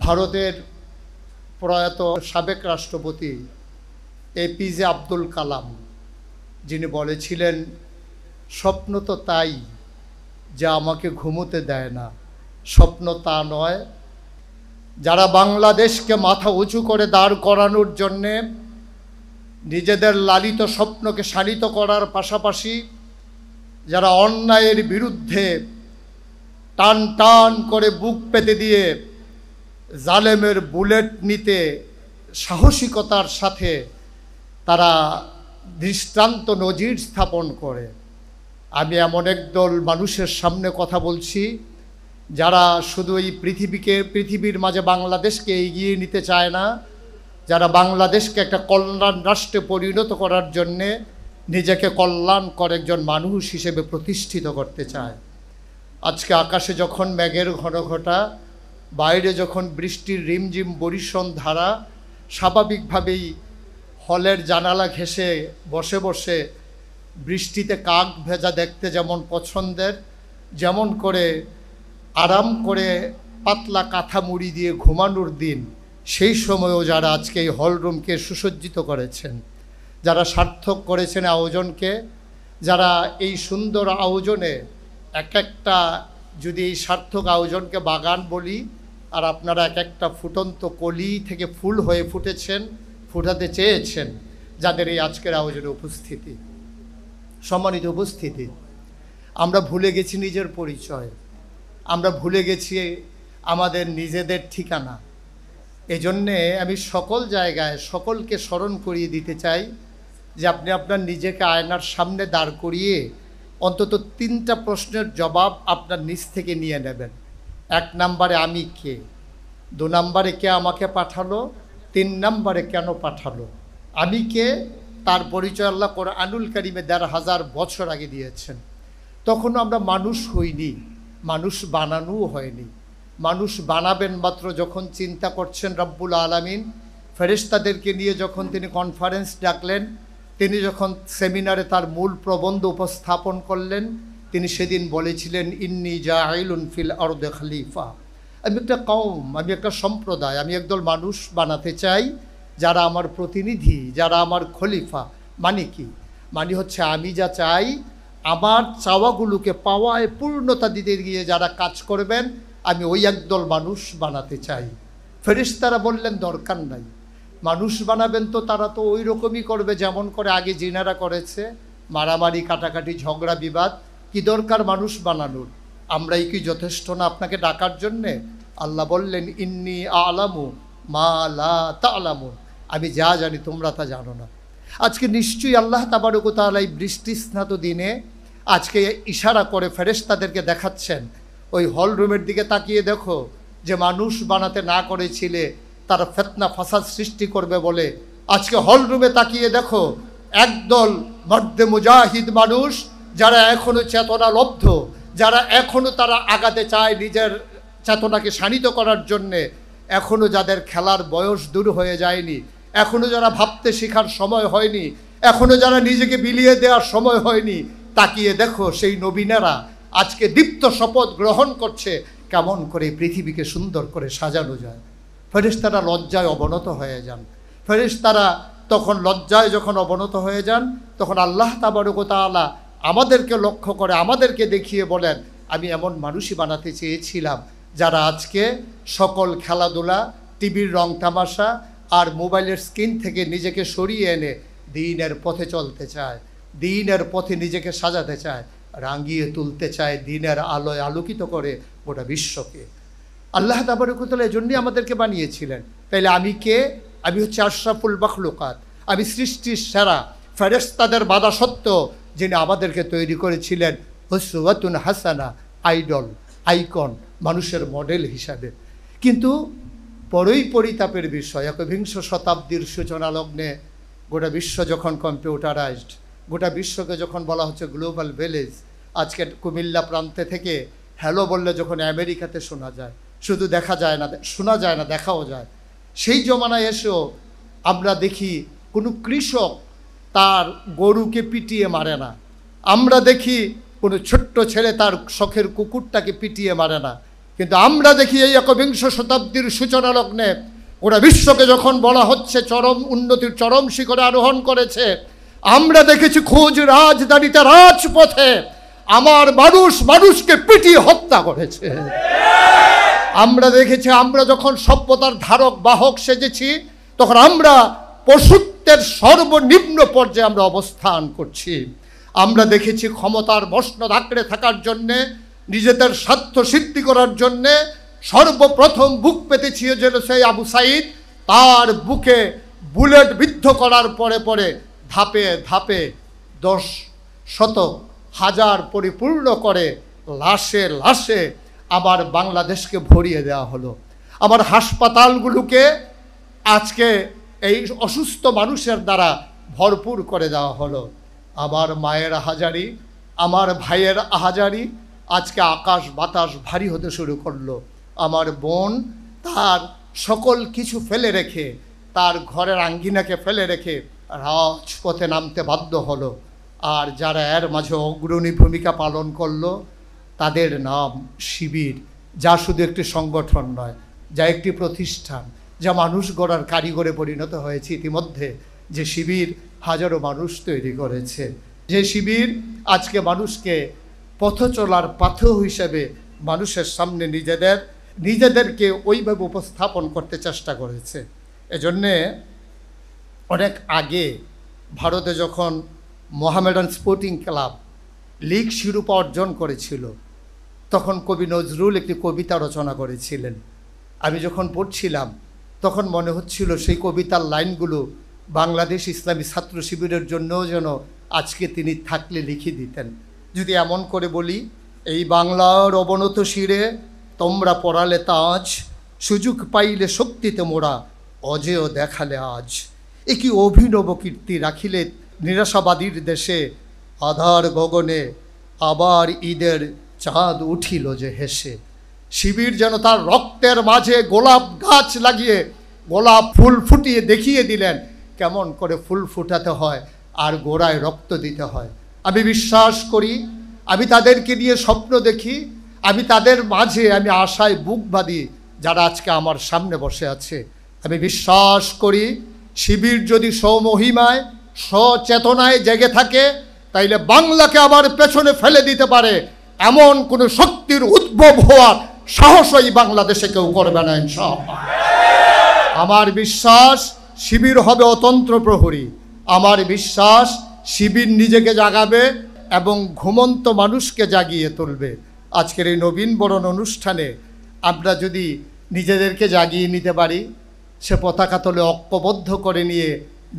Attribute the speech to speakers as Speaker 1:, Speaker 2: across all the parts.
Speaker 1: ভারতের প্রয়াত সাবেক রাষ্ট্রপতি এপিজে আব্দুল কালাম, যিনি বলেছিলেন, স্বপ্ন তো তাই যা আমাকে ঘুমোতে দেয় না, স্বপ্ন তা নয়। যারা বাংলাদেশকে মাথা উঁচু করে দাঁড় করানোর জন্যে নিজেদের লালিত স্বপ্নকে শানিত করার পাশাপাশি যারা অন্যায়ের বিরুদ্ধে টান টান করে বুক পেতে দিয়ে জালেমের বুলেট নিতে সাহসিকতার সাথে তারা দৃষ্টান্ত নজির স্থাপন করে, আমি এমন একদল মানুষের সামনে কথা বলছি যারা শুধু এই পৃথিবীর মাঝে বাংলাদেশকে এগিয়ে নিতে চায় না, যারা বাংলাদেশকে একটা কল্যাণ রাষ্ট্রে পরিণত করার জন্যে নিজেকে কল্যাণকর একজন মানুষ হিসেবে প্রতিষ্ঠিত করতে চায়। আজকে আকাশে যখন মেঘের ঘনঘটা, বাইরে যখন বৃষ্টির রিমঝিম বরিশন ধারা, স্বাভাবিকভাবেই হলের জানালা ঘেঁষে বসে বসে বৃষ্টিতে কাক ভেজা দেখতে যেমন পছন্দের, যেমন করে আরাম করে পাতলা কাঁথা মুড়ি দিয়ে ঘুমানোর দিন, সেই সময়ও যারা আজকে এই হলরুমকে সুসজ্জিত করেছেন, যারা সার্থক করেছেন আয়োজনকে, যারা এই সুন্দর আয়োজনে এক একটা, যদি এই সার্থক আয়োজনকে বাগান বলি, আর আপনারা এক একটা ফুটন্ত কলি থেকে ফুল হয়ে ফুটেছেন, ফুটাতে চেয়েছেন, যাদের এই আজকের আয়োজনে উপস্থিতি, সম্মানিত উপস্থিতি, আমরা ভুলে গেছি নিজের পরিচয়, আমরা ভুলে গেছি আমাদের নিজেদের ঠিকানা। এজন্যে আমি সকল জায়গায় সকলকে স্মরণ করিয়ে দিতে চাই যে আপনি আপনার নিজেকে আয়নার সামনে দাঁড় করিয়ে অন্তত 3টা প্রশ্নের জবাব আপনার নিজ থেকে নিয়ে নেবেন। 1 নম্বরে আমি কে, 2 নম্বরে কে আমাকে পাঠালো, 3 নম্বরে কেন পাঠালো। আমি কে, তার পরিচয় আল্লাহ কোরআনুল কারিমে ১,৫০০ বছর আগে দিয়েছেন। তখনও আমরা মানুষ হইনি, মানুষ বানানোও হয়নি। মানুষ বানাবেন মাত্র যখন চিন্তা করছেন রব্বুল আলামিন ফেরেশতাদেরকে নিয়ে যখন তিনি কনফারেন্স ডাকলেন, তিনি যখন সেমিনারে তার মূল প্রবন্ধ উপস্থাপন করলেন, তিনি সেদিন বলেছিলেন, ইন্নী জাইলুন ফিল আরদে খলিফা, আমি একটা কওম, আমি একটা সম্প্রদায়, আমি একদল মানুষ বানাতে চাই যারা আমার প্রতিনিধি, যারা আমার খলিফা। মানে কি? মানে হচ্ছে আমি যা চাই আমার চাওয়াগুলোকে পাওয়ায় পূর্ণতা দিতে গিয়ে যারা কাজ করবেন, আমি ওই একদল মানুষ বানাতে চাই। ফেরেশতারা বললেন, দরকার নাই, মানুষ বানাবেন তো তারা তো ওই রকমই করবে যেমন করে আগে জিনারা করেছে, মারামারি কাটাকাটি ঝগড়া বিবাদ, কি দরকার মানুষ বানানোর? আমরাই কি যথেষ্ট না আপনাকে ডাকার জন্যে? আল্লাহ বললেন, ইন্নী আলামু মা লা তা'লামুন, আমি যা জানি তোমরা তা জানো না। আজকে নিশ্চয়ই আল্লাহ তাবারক ওয়া তাআলা এই বৃষ্টিস্নাত দিনে আজকে ইশারা করে ফেরেশতাদেরকে দেখাচ্ছেন, ওই হল রুমের দিকে তাকিয়ে দেখো, যে মানুষ বানাতে না করেছিলে তারা ফিতনা ফাসাদ সৃষ্টি করবে বলে, আজকে হল রুমে তাকিয়ে দেখো একদল মর্দে মুজাহিদ মানুষ, যারা এখনো চেতনা লব্ধ, যারা এখনো তারা আগাতে চায় নিজের চেতনাকে শানিত করার জন্যে, এখনো যাদের খেলার বয়স দূর হয়ে যায়নি, এখনো যারা ভাবতে শেখার সময় হয়নি, এখনো যারা নিজেকে বিলিয়ে দেওয়ার সময় হয়নি, তাকিয়ে দেখো সেই নবীনেরা আজকে দীপ্ত শপথ গ্রহণ করছে কেমন করে পৃথিবীকে সুন্দর করে সাজানো যায়। ফেরেশতারা লজ্জায় অবনত হয়ে যান। ফেরেশতারা তখন লজ্জায় যখন অবনত হয়ে যান, তখন আল্লাহ তাবারক ওয়া তাআলা আমাদেরকে লক্ষ্য করে আমাদেরকে দেখিয়ে বলেন, আমি এমন মানুষই বানাতে চেয়েছিলাম যারা আজকে সকল খেলাধুলা, টিভির রং তামাশা আর মোবাইলের স্ক্রিন থেকে নিজেকে সরিয়ে এনে দ্বীনের পথে চলতে চায়, দ্বীনের পথে নিজেকে সাজাতে চায়, রাঙিয়ে তুলতে চায়, দ্বীনের আলোয় আলোকিত করে গোটা বিশ্বকে। আল্লাহ তাবারক ওয়া তাআলা এজন্যই আমাদেরকে বানিয়েছিলেন। তাইলে আমি কে? আমি হচ্ছে আশরাফুল মাখলুকাত, আমি সৃষ্টির সেরা। ফেরেশতাদের বাধা সত্ত্বেও যিনি আমাদেরকে তৈরি করেছিলেন উসওয়াতুন হাসানা, আইডল, আইকন, মানুষের মডেল হিসাবে। কিন্তু বড়ই পরিতাপের বিষয়, ১বিংশ শতাব্দীর সূচনা লগ্নে গোটা বিশ্ব যখন কম্পিউটারাইজড, গোটা বিশ্বকে যখন বলা হচ্ছে গ্লোবাল ভিলেজ, আজকে কুমিল্লা প্রান্তে থেকে হ্যালো বললে যখন আমেরিকাতে শোনা যায়, শুধু দেখা যায় না, শোনা যায় না, দেখাও যায়, সেই জমানায় এসেও আমরা দেখি কোনো কৃষক তার গরুকে পিটিয়ে মারে না, আমরা দেখি কোনো ছোট্ট ছেলে তার শখের কুকুরটাকে পিটিয়ে মারে না, কিন্তু আমরা দেখি এই একবিংশ শতাব্দীর সূচনা লগ্নে ওরা বিশ্বকে যখন বলা হচ্ছে চরম উন্নতির চরম শিখরে আরোহণ করেছে, আমরা দেখেছি খোঁজ রাজধানীতে রাজপথে আমার মানুষকে পিটিয়ে হত্যা করেছে। আমরা দেখেছি আমরা যখন সভ্যতার ধারক বাহক সেজেছি, তখন আমরা পশুত্বের সর্বনিম্ন পর্যায়ে আমরা অবস্থান করছি। আমরা দেখেছি ক্ষমতার মসনদ আঁকড়ে থাকার জন্যে, নিজেদের স্বার্থ সিদ্ধি করার জন্যে সর্বপ্রথম বুক পেতেছিল সেই আবু সাঈদ। তার বুকে বুলেট বিদ্ধ করার পরে পরে ধাপে ধাপে 10 শতক হাজার পরিপূর্ণ করে লাশে লাশে আবার বাংলাদেশকে ভরিয়ে দেওয়া হলো। আমার হাসপাতালগুলোকে আজকে এই অসুস্থ মানুষের দ্বারা ভরপুর করে দেওয়া হলো। আমার মায়ের আহাজারি, আমার ভাইয়ের আহাজারি আজকে আকাশ বাতাস ভারী হতে শুরু করলো। আমার বোন তার সকল কিছু ফেলে রেখে, তার ঘরের আঙ্গিনাকে ফেলে রেখে রাজপথে নামতে বাধ্য হলো। আর যারা এর মাঝে অগ্রণী ভূমিকা পালন করলো তাদের নাম শিবির, যা শুধু একটি সংগঠন নয়, যা একটি প্রতিষ্ঠান, যা মানুষ গড়ার কারিগরে পরিণত হয়েছে ইতিমধ্যে। যে শিবির হাজারো মানুষ তৈরি করেছে, যে শিবির আজকে মানুষকে পথ চলার পাথর হিসেবে মানুষের সামনে নিজেদেরকে ওইভাবে উপস্থাপন করতে চেষ্টা করেছে। এজন্যে অনেক আগে ভারতে যখন মোহামেডান স্পোর্টিং ক্লাব লীগ শিরোপা অর্জন করেছিল, তখন কবি নজরুল একটি কবিতা রচনা করেছিলেন। আমি যখন পড়ছিলাম তখন মনে হচ্ছিল সেই কবিতার লাইনগুলো বাংলাদেশ ইসলামী ছাত্র শিবিরের জন্যও যেন আজকে তিনি থাকলে লিখে দিতেন। যদি এমন করে বলি, এই বাংলার অবনত শিরে তোমরা পড়ালে তাজ, সুযোগ পাইলে শক্তিতে মোরা অজেয় দেখালে আজ। এ কি অভিনব কীর্তি রাখিলে নিরাশাবাদীর দেশে, আধার গগনে আবার ঈদের চাঁদ উঠিল যে হেসে। শিবির যেন তার রক্তের মাঝে গোলাপ গাছ লাগিয়ে গোলাপ ফুল ফুটিয়ে দেখিয়ে দিলেন কেমন করে ফুল ফুটাতে হয় আর গোড়ায় রক্ত দিতে হয়। আমি বিশ্বাস করি, আমি তাদেরকে নিয়ে স্বপ্ন দেখি, আমি তাদের মাঝে আমি আশায় বুক বাঁধি যারা আজকে আমার সামনে বসে আছে। আমি বিশ্বাস করি শিবির যদি স্বমহিমায় সচেতনায় জেগে থাকে, তাইলে বাংলাকে আবার পেছনে ফেলে দিতে পারে এমন কোনো শক্তির উদ্ভব হওয়ার সাহসই বাংলাদেশে কেউ করবে না ইনশাআল্লাহ। আমার বিশ্বাস শিবির হবে অতন্ত্র প্রহরী। আমার বিশ্বাস শিবির নিজেকে জাগাবে এবং ঘুমন্ত মানুষকে জাগিয়ে তুলবে। আজকের এই নবীন বরণ অনুষ্ঠানে আমরা যদি নিজেদেরকে জাগিয়ে নিতে পারি, সে পতাকা তলে ঐক্যবদ্ধ করে নিয়ে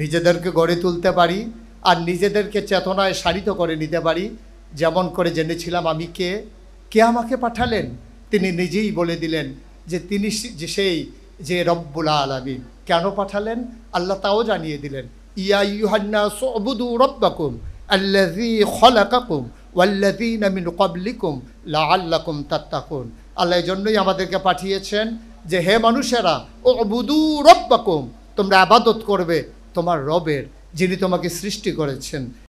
Speaker 1: নিজেদেরকে গড়ে তুলতে পারি, আর নিজেদেরকে চেতনায় সারিত করে নিতে পারি, যেমন করে জেনেছিলাম আমি কে আমাকে পাঠালেন, তিনি নিজেই বলে দিলেন যে তিনি সেই যে রব্বুল আলামিন। কেন পাঠালেন আল্লাহ তাও জানিয়ে দিলেন, ইয়া আইয়ুহান্নাস উবুদু রাব্বাকুম আল্লাযী খলাকাকুম ওয়াল্লাযীনা মিন ক্বাবলিকুম লাআল্লাকুম তাত্তাকুন। আল্লাহ এই জন্যই আমাদেরকে পাঠিয়েছেন যে হে মানুষেরা, উবুদু রাব্বাকুম, তোমরা ইবাদত করবে তোমার রবের, যিনি তোমাকে সৃষ্টি করেছেন।